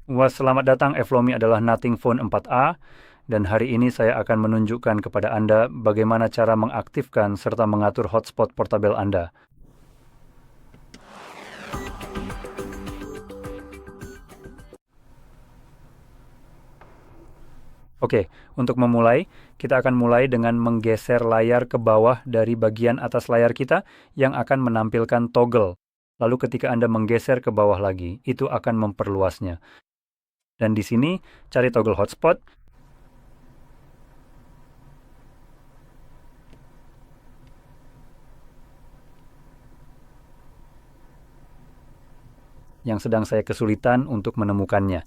Wah, selamat datang, Evlomi adalah Nothing Phone 4A, dan hari ini saya akan menunjukkan kepada Anda bagaimana cara mengaktifkan serta mengatur hotspot portabel Anda. Oke, untuk memulai, kita akan mulai dengan menggeser layar ke bawah dari bagian atas layar kita yang akan menampilkan toggle. Lalu ketika Anda menggeser ke bawah lagi, itu akan memperluasnya. Dan di sini, cari toggle hotspot. Yang sedang saya kesulitan untuk menemukannya.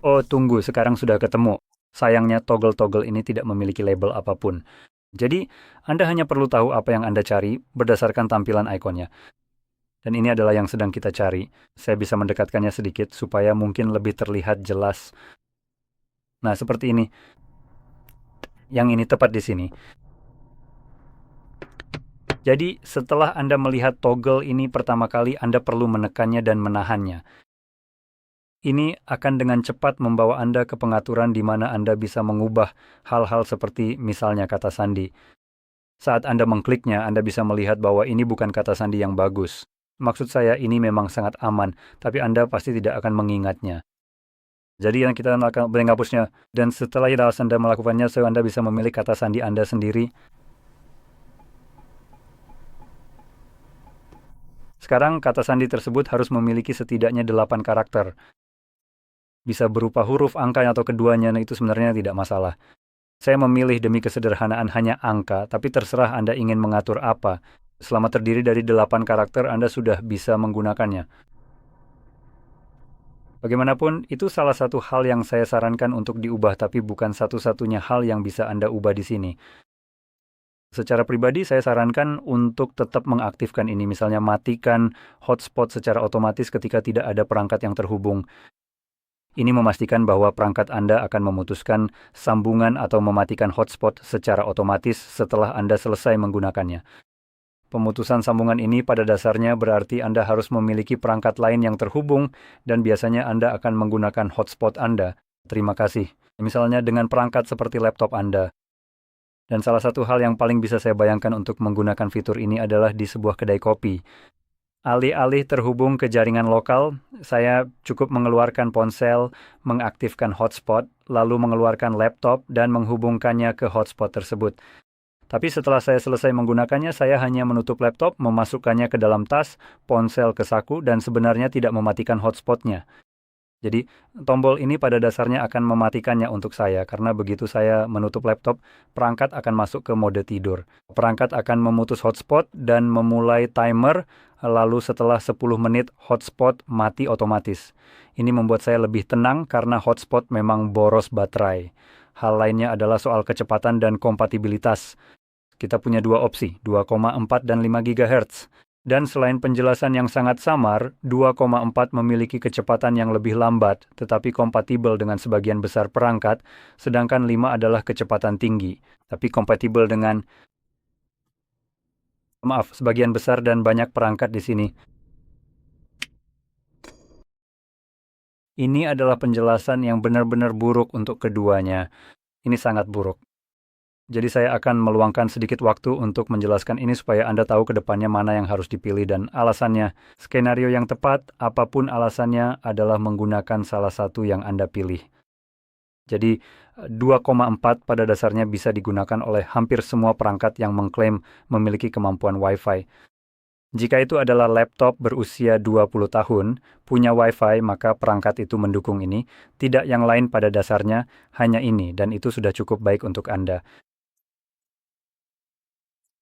Oh, tunggu, sekarang sudah ketemu. Sayangnya toggle-toggle ini tidak memiliki label apapun. Jadi, Anda hanya perlu tahu apa yang Anda cari berdasarkan tampilan ikonnya. Dan ini adalah yang sedang kita cari. Saya bisa mendekatkannya sedikit supaya mungkin lebih terlihat jelas. Nah, seperti ini. Yang ini tepat di sini. Jadi, setelah Anda melihat toggle ini pertama kali, Anda perlu menekannya dan menahannya. Ini akan dengan cepat membawa Anda ke pengaturan di mana Anda bisa mengubah hal-hal seperti misalnya kata sandi. Saat Anda mengkliknya, Anda bisa melihat bahwa ini bukan kata sandi yang bagus. Maksud saya ini memang sangat aman, tapi Anda pasti tidak akan mengingatnya. Jadi yang kita akan menghapusnya, dan setelah Anda melakukannya, Anda bisa memilih kata sandi Anda sendiri. Sekarang kata sandi tersebut harus memiliki setidaknya 8 karakter. Bisa berupa huruf, angka, atau keduanya, nah itu sebenarnya tidak masalah. Saya memilih demi kesederhanaan hanya angka, tapi terserah Anda ingin mengatur apa. Selama terdiri dari 8 karakter, Anda sudah bisa menggunakannya. Bagaimanapun, itu salah satu hal yang saya sarankan untuk diubah, tapi bukan satu-satunya hal yang bisa Anda ubah di sini. Secara pribadi, saya sarankan untuk tetap mengaktifkan ini, misalnya matikan hotspot secara otomatis ketika tidak ada perangkat yang terhubung. Ini memastikan bahwa perangkat Anda akan memutuskan sambungan atau mematikan hotspot secara otomatis setelah Anda selesai menggunakannya. Pemutusan sambungan ini pada dasarnya berarti Anda harus memiliki perangkat lain yang terhubung dan biasanya Anda akan menggunakan hotspot Anda. Terima kasih. Misalnya dengan perangkat seperti laptop Anda. Dan salah satu hal yang paling bisa saya bayangkan untuk menggunakan fitur ini adalah di sebuah kedai kopi. Alih-alih terhubung ke jaringan lokal, saya cukup mengeluarkan ponsel, mengaktifkan hotspot, lalu mengeluarkan laptop dan menghubungkannya ke hotspot tersebut. Tapi setelah saya selesai menggunakannya, saya hanya menutup laptop, memasukkannya ke dalam tas, ponsel ke saku, dan sebenarnya tidak mematikan hotspotnya. Jadi, tombol ini pada dasarnya akan mematikannya untuk saya, karena begitu saya menutup laptop, perangkat akan masuk ke mode tidur. Perangkat akan memutus hotspot dan memulai timer, lalu setelah 10 menit hotspot mati otomatis. Ini membuat saya lebih tenang karena hotspot memang boros baterai. Hal lainnya adalah soal kecepatan dan kompatibilitas. Kita punya dua opsi, 2,4 dan 5 GHz. Dan selain penjelasan yang sangat samar, 2,4 memiliki kecepatan yang lebih lambat, tetapi kompatibel dengan sebagian besar perangkat, sedangkan 5 adalah kecepatan tinggi, tapi kompatibel dengan, sebagian besar dan banyak perangkat di sini. Ini adalah penjelasan yang benar-benar buruk untuk keduanya. Ini sangat buruk. Jadi saya akan meluangkan sedikit waktu untuk menjelaskan ini supaya Anda tahu ke depannya mana yang harus dipilih dan alasannya. Skenario yang tepat, apapun alasannya, adalah menggunakan salah satu yang Anda pilih. Jadi 2,4 pada dasarnya bisa digunakan oleh hampir semua perangkat yang mengklaim memiliki kemampuan Wi-Fi. Jika itu adalah laptop berusia 20 tahun, punya Wi-Fi, maka perangkat itu mendukung ini. Tidak yang lain pada dasarnya, hanya ini, dan itu sudah cukup baik untuk Anda.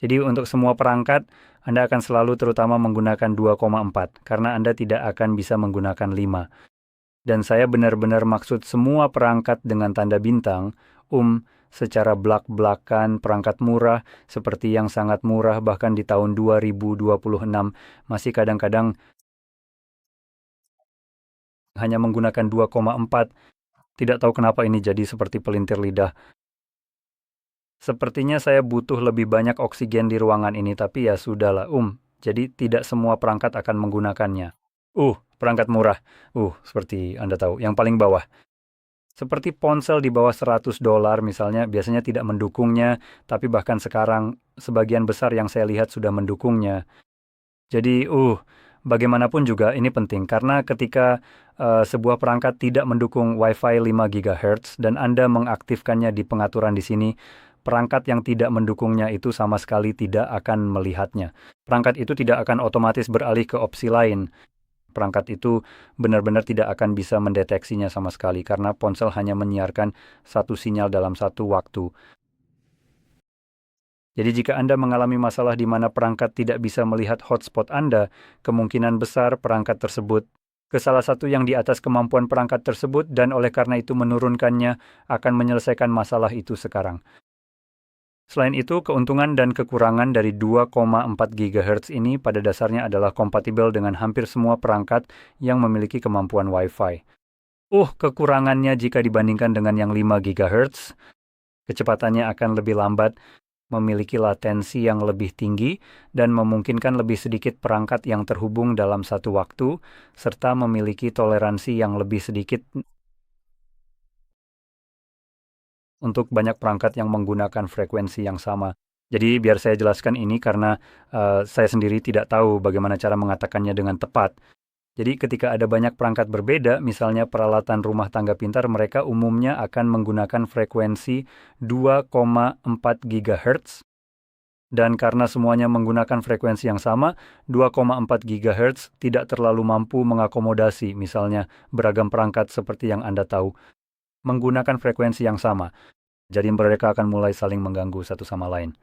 Jadi untuk semua perangkat, Anda akan selalu terutama menggunakan 2,4, karena Anda tidak akan bisa menggunakan 5. Dan saya benar-benar maksud semua perangkat dengan tanda bintang, secara blak-blakan perangkat murah, seperti yang sangat murah bahkan di tahun 2026, masih kadang-kadang hanya menggunakan 2,4. Tidak tahu kenapa ini jadi seperti pelintir lidah. Sepertinya saya butuh lebih banyak oksigen di ruangan ini, tapi ya sudahlah, Jadi tidak semua perangkat akan menggunakannya. perangkat murah. Seperti Anda tahu, yang paling bawah. Seperti ponsel di bawah $100 misalnya, biasanya tidak mendukungnya, tapi bahkan sekarang sebagian besar yang saya lihat sudah mendukungnya. Jadi, bagaimanapun juga ini penting, karena ketika sebuah perangkat tidak mendukung Wi-Fi 5 GHz dan Anda mengaktifkannya di pengaturan di sini, perangkat yang tidak mendukungnya itu sama sekali tidak akan melihatnya. Perangkat itu tidak akan otomatis beralih ke opsi lain. Perangkat itu benar-benar tidak akan bisa mendeteksinya sama sekali, karena ponsel hanya menyiarkan satu sinyal dalam satu waktu. Jadi jika Anda mengalami masalah di mana perangkat tidak bisa melihat hotspot Anda, kemungkinan besar perangkat tersebut ke salah satu yang di atas kemampuan perangkat tersebut dan oleh karena itu menurunkannya akan menyelesaikan masalah itu sekarang. Selain itu, keuntungan dan kekurangan dari 2,4 GHz ini pada dasarnya adalah kompatibel dengan hampir semua perangkat yang memiliki kemampuan Wi-Fi. Kekurangannya jika dibandingkan dengan yang 5 GHz, kecepatannya akan lebih lambat, memiliki latensi yang lebih tinggi, dan memungkinkan lebih sedikit perangkat yang terhubung dalam satu waktu, serta memiliki toleransi yang lebih sedikit untuk banyak perangkat yang menggunakan frekuensi yang sama. Jadi biar saya jelaskan ini karena saya sendiri tidak tahu bagaimana cara mengatakannya dengan tepat. Jadi ketika ada banyak perangkat berbeda, misalnya peralatan rumah tangga pintar, mereka umumnya akan menggunakan frekuensi 2,4 GHz. Dan karena semuanya menggunakan frekuensi yang sama, 2,4 GHz tidak terlalu mampu mengakomodasi, misalnya beragam perangkat seperti yang Anda tahu, menggunakan frekuensi yang sama. Jadi mereka akan mulai saling mengganggu satu sama lain.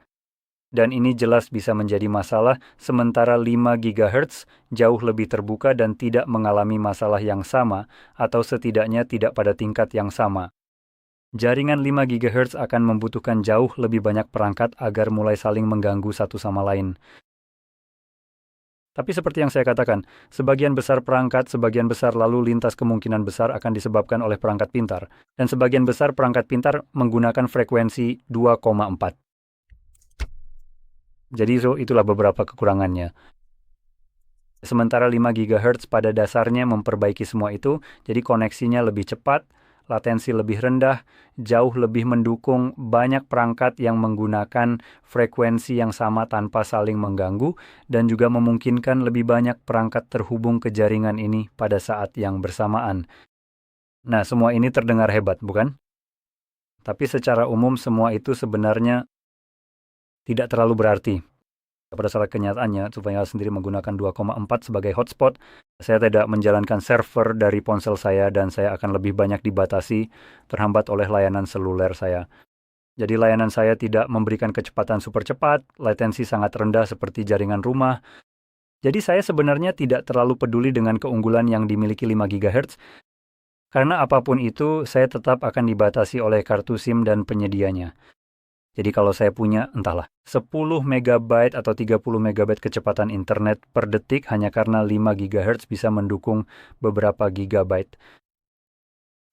Dan ini jelas bisa menjadi masalah, sementara 5 GHz jauh lebih terbuka dan tidak mengalami masalah yang sama, atau setidaknya tidak pada tingkat yang sama. Jaringan 5 GHz akan membutuhkan jauh lebih banyak perangkat agar mulai saling mengganggu satu sama lain. Tapi seperti yang saya katakan, sebagian besar perangkat, sebagian besar lalu lintas kemungkinan besar akan disebabkan oleh perangkat pintar. Dan sebagian besar perangkat pintar menggunakan frekuensi 2,4. Jadi itulah beberapa kekurangannya. Sementara 5 GHz pada dasarnya memperbaiki semua itu, jadi koneksinya lebih cepat, latensi lebih rendah, jauh lebih mendukung banyak perangkat yang menggunakan frekuensi yang sama tanpa saling mengganggu, dan juga memungkinkan lebih banyak perangkat terhubung ke jaringan ini pada saat yang bersamaan. Nah, semua ini terdengar hebat, bukan? Tapi secara umum semua itu sebenarnya tidak terlalu berarti. Pada saat kenyataannya, supaya sendiri menggunakan 2,4 sebagai hotspot, saya tidak menjalankan server dari ponsel saya dan saya akan lebih banyak dibatasi, terhambat oleh layanan seluler saya. Jadi layanan saya tidak memberikan kecepatan super cepat, latensi sangat rendah seperti jaringan rumah. Jadi saya sebenarnya tidak terlalu peduli dengan keunggulan yang dimiliki 5 GHz, karena apapun itu saya tetap akan dibatasi oleh kartu SIM dan penyedianya. Jadi kalau saya punya, entahlah, 10 MB atau 30 MB kecepatan internet per detik hanya karena 5 GHz bisa mendukung beberapa gigabyte,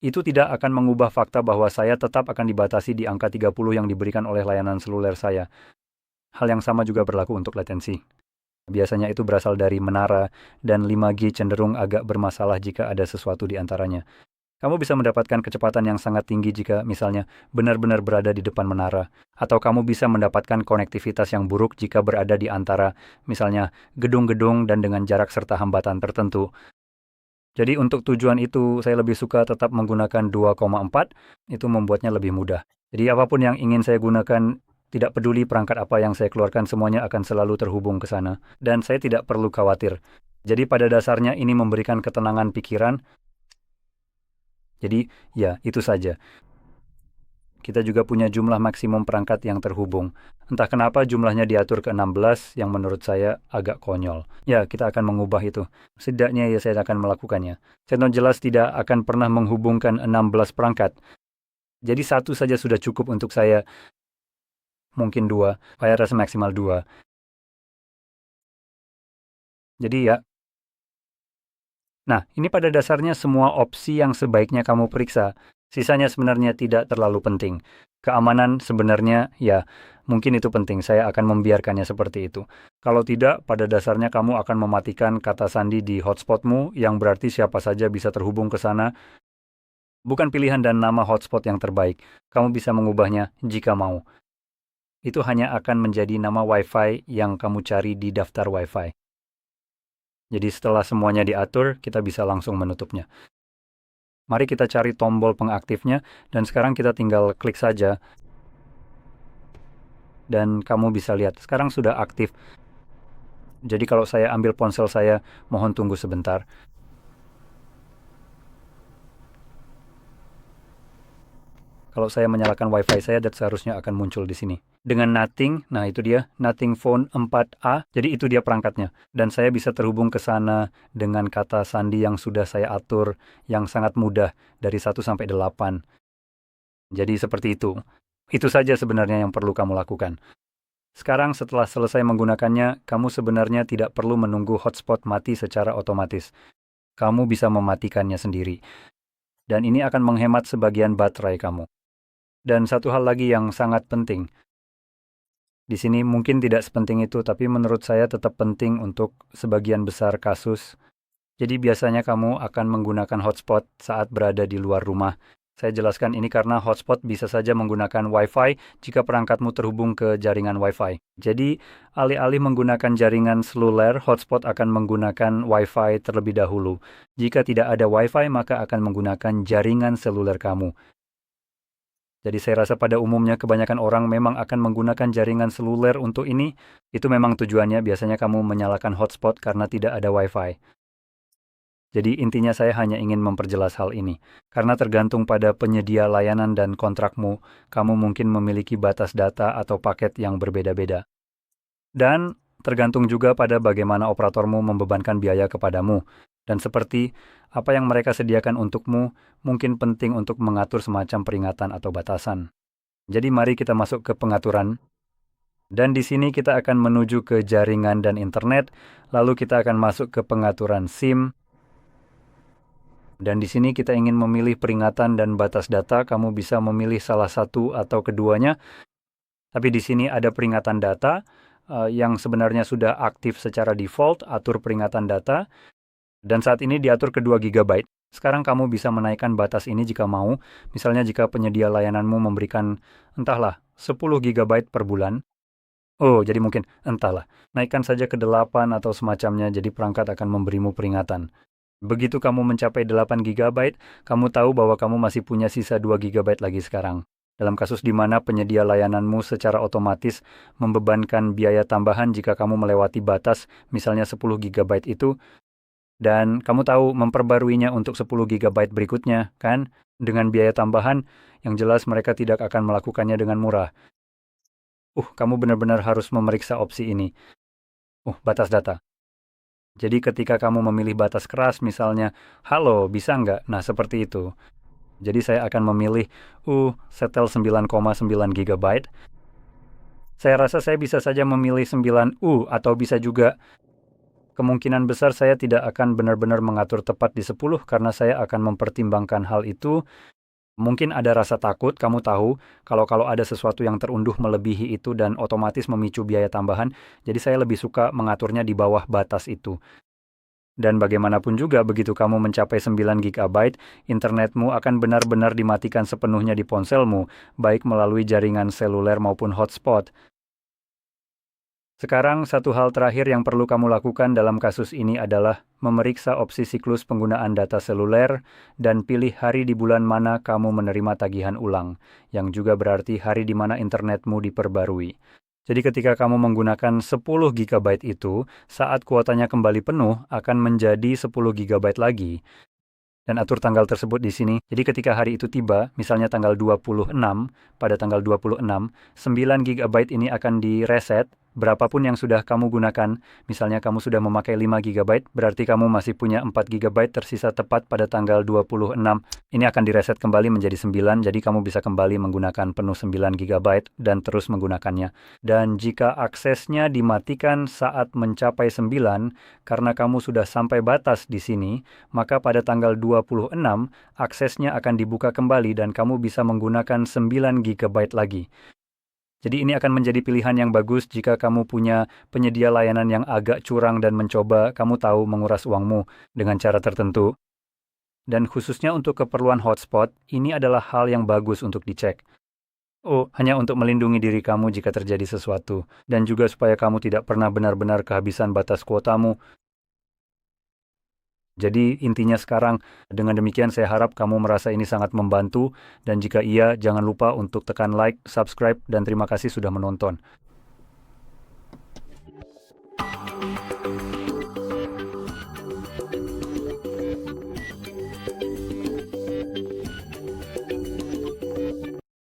itu tidak akan mengubah fakta bahwa saya tetap akan dibatasi di angka 30 yang diberikan oleh layanan seluler saya. Hal yang sama juga berlaku untuk latensi. Biasanya itu berasal dari menara, dan 5G cenderung agak bermasalah jika ada sesuatu di antaranya. Kamu bisa mendapatkan kecepatan yang sangat tinggi jika misalnya benar-benar berada di depan menara, atau kamu bisa mendapatkan konektivitas yang buruk jika berada di antara misalnya gedung-gedung dan dengan jarak serta hambatan tertentu. Jadi untuk tujuan itu saya lebih suka tetap menggunakan 2,4, itu membuatnya lebih mudah. Jadi apapun yang ingin saya gunakan, tidak peduli perangkat apa yang saya keluarkan, semuanya akan selalu terhubung ke sana, dan saya tidak perlu khawatir. Jadi pada dasarnya ini memberikan ketenangan pikiran. Jadi, ya, itu saja. Kita juga punya jumlah maksimum perangkat yang terhubung. Entah kenapa jumlahnya diatur ke 16 yang menurut saya agak konyol. Ya, kita akan mengubah itu. Setidaknya ya saya akan melakukannya. Saya jelas tidak akan pernah menghubungkan 16 perangkat. Jadi satu saja sudah cukup untuk saya. Mungkin 2. Saya rasa maksimal 2. Jadi ya. Nah, ini pada dasarnya semua opsi yang sebaiknya kamu periksa. Sisanya sebenarnya tidak terlalu penting. Keamanan sebenarnya, ya, mungkin itu penting. Saya akan membiarkannya seperti itu. Kalau tidak, pada dasarnya kamu akan mematikan kata sandi di hotspotmu, yang berarti siapa saja bisa terhubung ke sana. Bukan pilihan dan nama hotspot yang terbaik. Kamu bisa mengubahnya jika mau. Itu hanya akan menjadi nama Wi-Fi yang kamu cari di daftar Wi-Fi. Jadi setelah semuanya diatur, kita bisa langsung menutupnya. Mari kita cari tombol pengaktifnya, dan sekarang kita tinggal klik saja. Dan kamu bisa lihat, sekarang sudah aktif. Jadi kalau saya ambil ponsel saya, mohon tunggu sebentar. Kalau saya menyalakan Wi-Fi saya, dan seharusnya akan muncul di sini. Dengan Nothing, nah itu dia, Nothing Phone 4A, jadi itu dia perangkatnya. Dan saya bisa terhubung ke sana dengan kata sandi yang sudah saya atur, yang sangat mudah, dari 1 sampai 8. Jadi seperti itu. Itu saja sebenarnya yang perlu kamu lakukan. Sekarang setelah selesai menggunakannya, kamu sebenarnya tidak perlu menunggu hotspot mati secara otomatis. Kamu bisa mematikannya sendiri. Dan ini akan menghemat sebagian baterai kamu. Dan satu hal lagi yang sangat penting. Di sini mungkin tidak sepenting itu, tapi menurut saya tetap penting untuk sebagian besar kasus. Jadi biasanya kamu akan menggunakan hotspot saat berada di luar rumah. Saya jelaskan ini karena hotspot bisa saja menggunakan Wi-Fi jika perangkatmu terhubung ke jaringan Wi-Fi. Jadi, alih-alih menggunakan jaringan seluler, hotspot akan menggunakan Wi-Fi terlebih dahulu. Jika tidak ada Wi-Fi, maka akan menggunakan jaringan seluler kamu. Jadi saya rasa pada umumnya kebanyakan orang memang akan menggunakan jaringan seluler untuk ini. Itu memang tujuannya, biasanya kamu menyalakan hotspot karena tidak ada Wi-Fi. Jadi intinya saya hanya ingin memperjelas hal ini. Karena tergantung pada penyedia layanan dan kontrakmu, kamu mungkin memiliki batas data atau paket yang berbeda-beda. Dan tergantung juga pada bagaimana operatormu membebankan biaya kepadamu. Dan seperti apa yang mereka sediakan untukmu, mungkin penting untuk mengatur semacam peringatan atau batasan. Jadi mari kita masuk ke pengaturan. Dan di sini kita akan menuju ke jaringan dan internet, lalu kita akan masuk ke pengaturan SIM. Dan di sini kita ingin memilih peringatan dan batas data, kamu bisa memilih salah satu atau keduanya. Tapi di sini ada peringatan data yang sebenarnya sudah aktif secara default, atur peringatan data. Dan saat ini diatur ke 2 GB. Sekarang kamu bisa menaikkan batas ini jika mau. Misalnya jika penyedia layananmu memberikan, entahlah, 10 GB per bulan. Oh, jadi mungkin, entahlah, naikkan saja ke 8 atau semacamnya, jadi perangkat akan memberimu peringatan. Begitu kamu mencapai 8 GB, kamu tahu bahwa kamu masih punya sisa 2 GB lagi sekarang. Dalam kasus di mana penyedia layananmu secara otomatis membebankan biaya tambahan jika kamu melewati batas, misalnya 10 GB itu, dan kamu tahu memperbaruinya untuk 10 GB berikutnya, kan? Dengan biaya tambahan, yang jelas mereka tidak akan melakukannya dengan murah. Kamu benar-benar harus memeriksa opsi ini. Batas data. Jadi ketika kamu memilih batas keras, misalnya, halo, bisa nggak? Nah, seperti itu. Jadi saya akan memilih, setel 9,9 GB. Saya rasa saya bisa saja memilih 9 atau bisa juga kemungkinan besar saya tidak akan benar-benar mengatur tepat di 10 karena saya akan mempertimbangkan hal itu. Mungkin ada rasa takut, kamu tahu, kalau ada sesuatu yang terunduh melebihi itu dan otomatis memicu biaya tambahan, jadi saya lebih suka mengaturnya di bawah batas itu. Dan bagaimanapun juga, begitu kamu mencapai 9 GB, internetmu akan benar-benar dimatikan sepenuhnya di ponselmu, baik melalui jaringan seluler maupun hotspot. Sekarang, satu hal terakhir yang perlu kamu lakukan dalam kasus ini adalah memeriksa opsi siklus penggunaan data seluler dan pilih hari di bulan mana kamu menerima tagihan ulang, yang juga berarti hari di mana internetmu diperbarui. Jadi ketika kamu menggunakan 10 GB itu, saat kuotanya kembali penuh akan menjadi 10 GB lagi. Dan atur tanggal tersebut di sini. Jadi ketika hari itu tiba, misalnya tanggal 26, pada tanggal 26, 9 GB ini akan direset Berapapun yang sudah kamu gunakan, misalnya kamu sudah memakai 5 GB, berarti kamu masih punya 4 GB tersisa tepat pada tanggal 26. Ini akan direset kembali menjadi 9, jadi kamu bisa kembali menggunakan penuh 9 GB dan terus menggunakannya. Dan jika aksesnya dimatikan saat mencapai 9, karena kamu sudah sampai batas di sini, maka pada tanggal 26, aksesnya akan dibuka kembali dan kamu bisa menggunakan 9 GB lagi. Jadi ini akan menjadi pilihan yang bagus jika kamu punya penyedia layanan yang agak curang dan mencoba kamu tahu menguras uangmu dengan cara tertentu. Dan khususnya untuk keperluan hotspot, ini adalah hal yang bagus untuk dicek. Oh, hanya untuk melindungi diri kamu jika terjadi sesuatu. Dan juga supaya kamu tidak pernah benar-benar kehabisan batas kuotamu. Jadi intinya sekarang, dengan demikian saya harap kamu merasa ini sangat membantu, dan jika iya, jangan lupa untuk tekan like, subscribe, dan terima kasih sudah menonton.